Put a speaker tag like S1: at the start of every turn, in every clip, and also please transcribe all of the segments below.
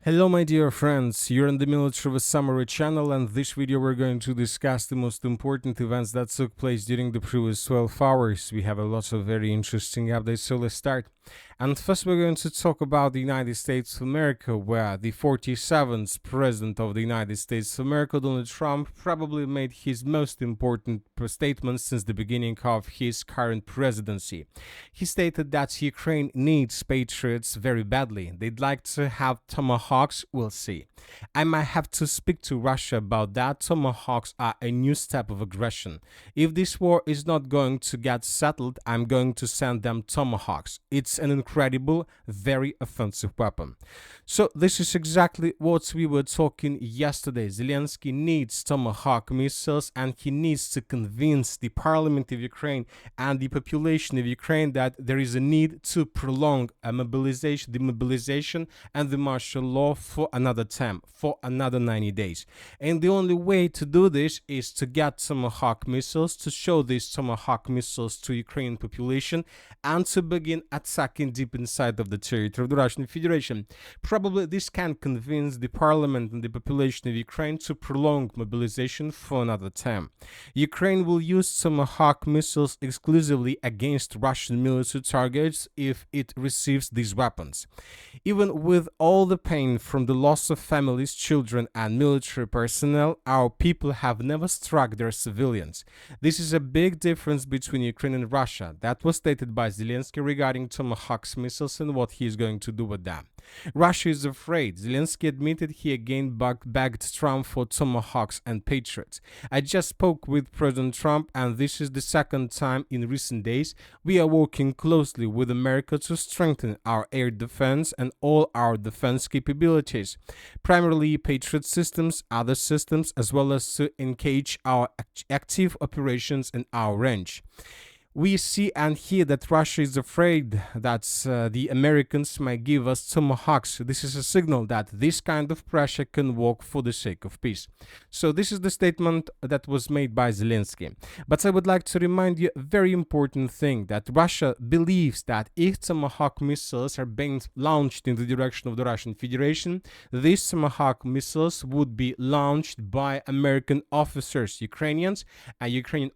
S1: Hello my dear friends, you're on the Military Summary channel, and this video we're going to discuss the most important events that took place during the previous 12 hours. We have a lot of very interesting updates, so let's start. And first we're going to talk about the United States of America, where the 47th President of the United States of America, Donald Trump, probably made his most important statement since the beginning of his current presidency. He stated that Ukraine needs patriots very badly. They'd like to have Tomahawks, we'll see. I might have to speak to Russia about that. Tomahawks are a new step of aggression. If this war is not going to get settled, I'm going to send them Tomahawks. It's an incredible, very offensive weapon. So this is exactly what we were talking yesterday. Zelensky needs Tomahawk missiles, and he needs to convince the parliament of Ukraine and the population of Ukraine that there is a need to prolong the mobilization and the martial law for another time, for another 90 days. And the only way to do this is to get Tomahawk missiles, to show these Tomahawk missiles to Ukrainian population, and to begin attacking deep inside of the territory of the Russian Federation. Probably this can convince the parliament and the population of Ukraine to prolong mobilization for another time. Ukraine will use Tomahawk missiles exclusively against Russian military targets if it receives these weapons. Even with all the pain from the loss of families, children, and military personnel, our people have never struck their civilians. This is a big difference between Ukraine and Russia. That was stated by Zelensky regarding Tomahawk missiles and what he is going to do with them. Russia is afraid. Zelensky admitted he again begged Trump for Tomahawks and Patriots. I just spoke with President Trump, and this is the second time in recent days we are working closely with America to strengthen our air defense and all our defense capabilities, primarily Patriot systems, other systems, as well as to engage our active operations in our range. We see and hear that Russia is afraid that the Americans might give us Tomahawks. This is a signal that this kind of pressure can work for the sake of peace. So this is the statement that was made by Zelensky. But I would like to remind you a very important thing, that Russia believes that if Tomahawk missiles are being launched in the direction of the Russian Federation, these Tomahawk missiles would be launched by American officers. Ukrainian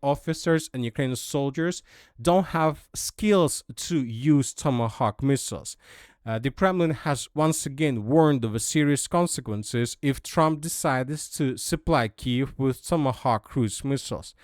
S1: officers and Ukrainian soldiers don't have skills to use Tomahawk missiles. The Kremlin has once again warned of serious consequences if Trump decides to supply Kyiv with Tomahawk cruise missiles.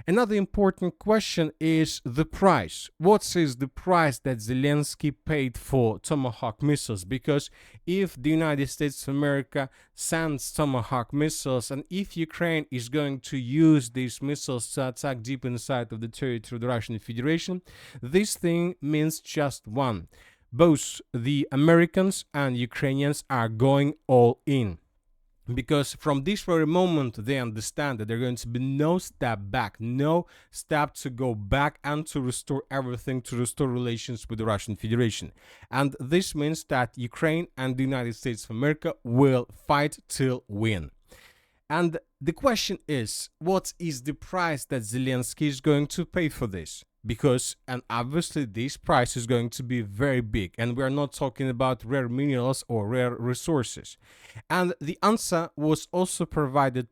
S1: Another important question is the price. What is the price that Zelensky paid for Tomahawk missiles? Because if the United States of America sends Tomahawk missiles, and if Ukraine is going to use these missiles to attack deep inside of the territory of the Russian Federation, this thing means just one. Both the Americans and Ukrainians are going all in. Because from this very moment, they understand that there's going to be no step back, no step to go back and to restore everything, to restore relations with the Russian Federation. And this means that Ukraine and the United States of America will fight till win. And the question is, what is the price that Zelensky is going to pay for this? Because, and obviously this price is going to be very big, and we are not talking about rare minerals or rare resources. And the answer was also provided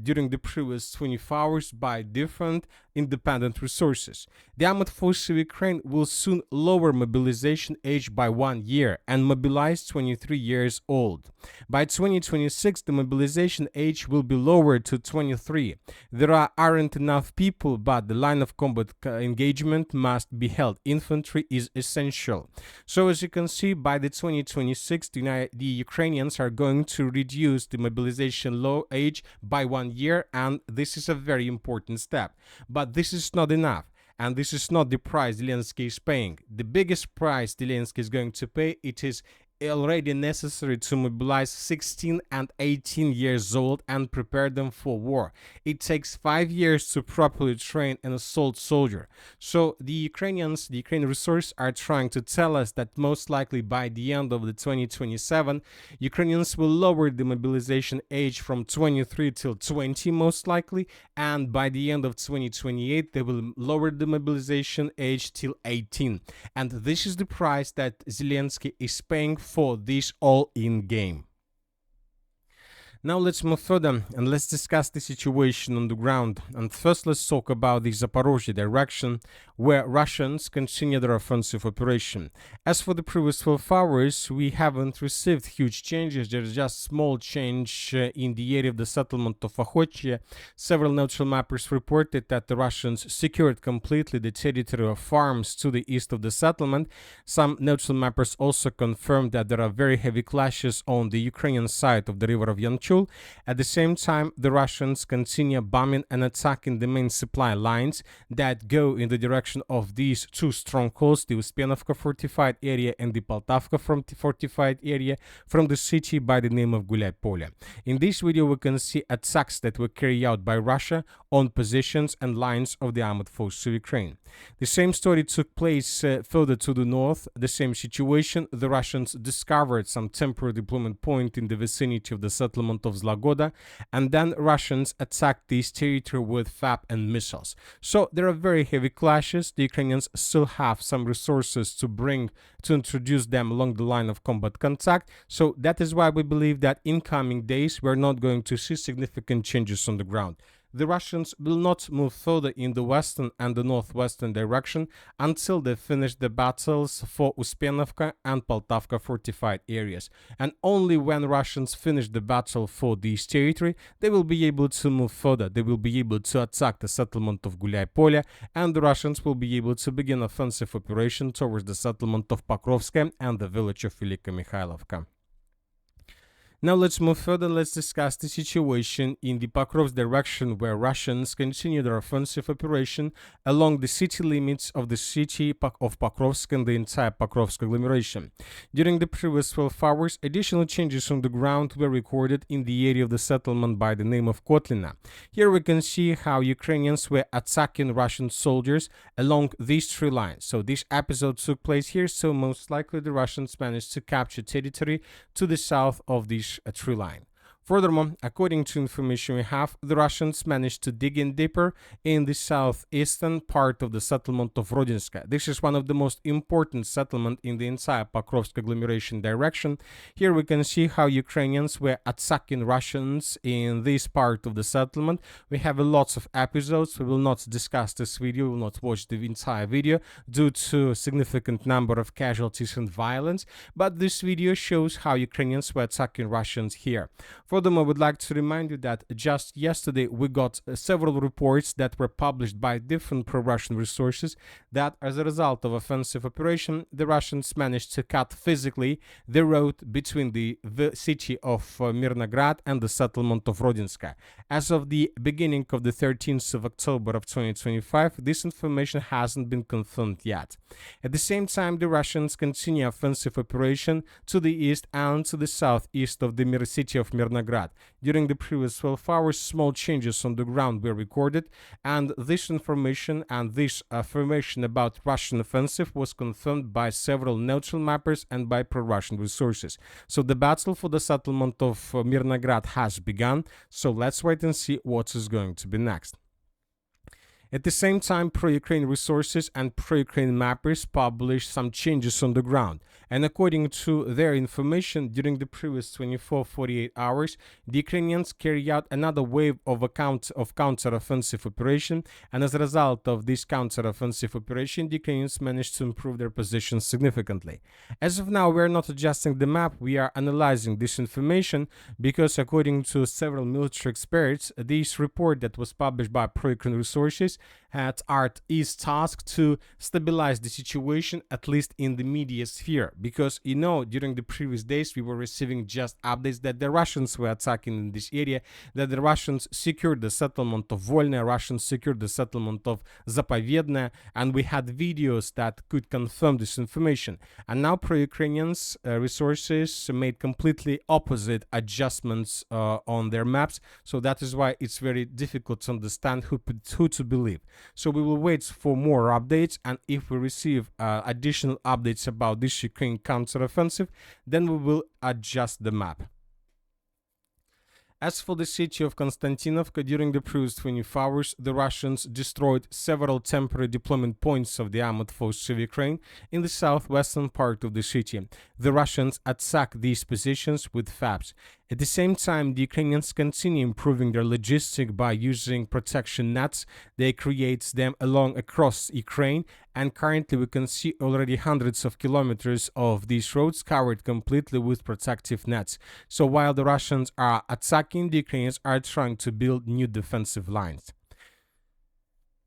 S1: during the previous 24 hours by different independent resources. The armed forces of Ukraine will soon lower mobilization age by 1 year and mobilize 23 years old. By 2026, the mobilization age will be lowered to 23. There aren't enough people, but the line of combat engagement must be held. Infantry is essential. So as you can see, by the 2026, the Ukrainians are going to reduce the mobilization age by 1 year, and this is a very important step. But this is not enough. And this is not the price Zelensky is paying. The biggest price Zelensky is going to pay, it is already necessary to mobilize 16 and 18 years old and prepare them for war. It takes 5 years to properly train an assault soldier. So the Ukrainian resources are trying to tell us that most likely by the end of the 2027, Ukrainians will lower the mobilization age from 23 till 20 most likely, and by the end of 2028, they will lower the mobilization age till 18. And this is the price that Zelensky is paying for this all-in game. Now let's move further and let's discuss the situation on the ground. And first let's talk about the Zaporizhzhia direction where Russians continue their offensive operation. As for the previous 12 hours, we haven't received huge changes. There's just small change in the area of the settlement of Okhotia. Several neutral mappers reported that the Russians secured completely the territory of farms to the east of the settlement. Some neutral mappers also confirmed that there are very heavy clashes on the Ukrainian side of the river of Yanchul. At the same time, the Russians continue bombing and attacking the main supply lines that go in the direction of these two strongholds, the Uspenovka fortified area and the Poltavka fortified area, from the city by the name of Gulyai Polye. In this video, we can see attacks that were carried out by Russia on positions and lines of the armed forces of Ukraine. The same story took place further to the north. The same situation. The Russians discovered some temporary deployment point in the vicinity of the settlement of Zlagoda, and then Russians attacked this territory with FAB and missiles. So there are very heavy clashes. The Ukrainians still have some resources to introduce them along the line of combat contact. So that is why we believe that in coming days we're not going to see significant changes on the ground. The Russians will not move further in the western and the northwestern direction until they finish the battles for Uspenovka and Poltavka fortified areas. And only when Russians finish the battle for this territory, they will be able to move further. They will be able to attack the settlement of Gulyai Polye, and the Russians will be able to begin offensive operation towards the settlement of Pokrovsk and the village of Velika Mikhailovka. Now let's move further. Let's discuss the situation in the Pokrovsk direction where Russians continue their offensive operation along the city limits of the city of Pokrovsk and the entire Pokrovsk agglomeration. During the previous 12 hours, additional changes on the ground were recorded in the area of the settlement by the name of Kotlina. Here we can see how Ukrainians were attacking Russian soldiers along these three lines. So this episode took place here, so most likely the Russians managed to capture territory to the south of this tree line. Furthermore, according to information we have, the Russians managed to dig in deeper in the southeastern part of the settlement of Rodinska. This is one of the most important settlements in the entire Pokrovsk agglomeration direction. Here we can see how Ukrainians were attacking Russians in this part of the settlement. We have lots of episodes. We will not discuss this video, we will not watch the entire video due to significant number of casualties and violence, but this video shows how Ukrainians were attacking Russians here. Furthermore, I would like to remind you that just yesterday we got several reports that were published by different pro-Russian resources that as a result of offensive operation, the Russians managed to cut physically the road between the city of Mirnograd and the settlement of Rodinska. As of the beginning of the 13th of October of 2025, this information hasn't been confirmed yet. At the same time, the Russians continue offensive operation to the east and to the southeast of the city of Mirnograd. During the previous 12 hours, small changes on the ground were recorded, and this information and this affirmation about Russian offensive was confirmed by several neutral mappers and by pro-Russian resources. So the battle for the settlement of Mirnograd has begun, so let's wait and see what is going to be next. At the same time, pro-Ukraine resources and pro-Ukraine mappers published some changes on the ground. And according to their information, during the previous 24-48 hours, the Ukrainians carried out another wave of counter-offensive operation. And as a result of this counter-offensive operation, the Ukrainians managed to improve their position significantly. As of now, we are not adjusting the map. We are analyzing this information because according to several military experts, this report that was published by pro-Ukraine resources is tasked to stabilize the situation, at least in the media sphere, because during the previous days we were receiving just updates that the Russians were attacking in this area, that the Russians secured the settlement of Volne, Russians secured the settlement of Zaporizhzhia, and we had videos that could confirm this information. And now pro-Ukrainians resources made completely opposite adjustments on their maps, so that is why it's very difficult to understand who to believe. So we will wait for more updates, and if we receive additional updates about this Ukraine counteroffensive, then we will adjust the map. As for the city of Konstantinovka, during the previous 24 hours, the Russians destroyed several temporary deployment points of the armed forces of Ukraine in the southwestern part of the city. The Russians attacked these positions with FABs. At the same time, the Ukrainians continue improving their logistics by using protection nets. They create them across Ukraine, and currently we can see already hundreds of kilometers of these roads covered completely with protective nets. So while the Russians are attacking, the Ukrainians are trying to build new defensive lines.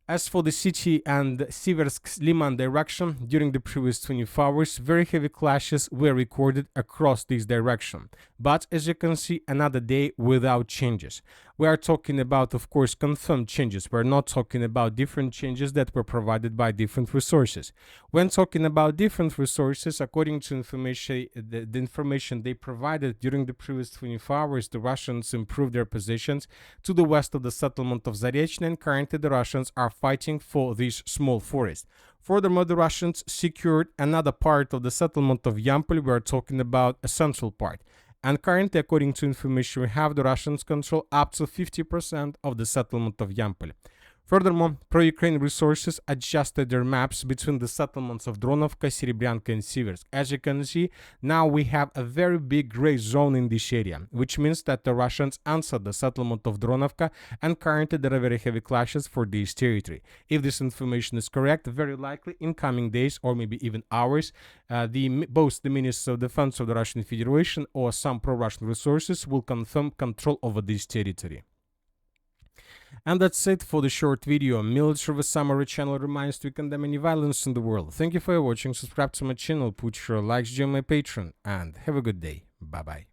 S1: As for the city and Siversk-Leman direction, during the previous 24 hours, very heavy clashes were recorded across this direction. But as you can see, another day without changes. We are talking about, of course, confirmed changes. We're not talking about different changes that were provided by different resources. When talking about different resources, according to information, the information they provided during the previous 24 hours, the Russians improved their positions to the west of the settlement of Zaporizhzhia, and currently the Russians are fighting for this small forest. Furthermore, the Russians secured another part of the settlement of Yampol. We are talking about a central part. And currently, according to information we have, the Russians control up to 50% of the settlement of Yampol. Furthermore, pro-Ukraine resources adjusted their maps between the settlements of Dronovka, Serebryanka, and Siversk. As you can see, now we have a very big gray zone in this area, which means that the Russians answered the settlement of Dronovka, and currently there are very heavy clashes for this territory. If this information is correct, very likely in coming days or maybe even hours, both the Minister of Defense of the Russian Federation or some pro-Russian resources will confirm control over this territory. And that's it for the short video. Military Summary channel reminds to condemn any violence in the world. Thank you for watching, subscribe to my channel, put your likes, join my Patreon, and have a good day. Bye bye.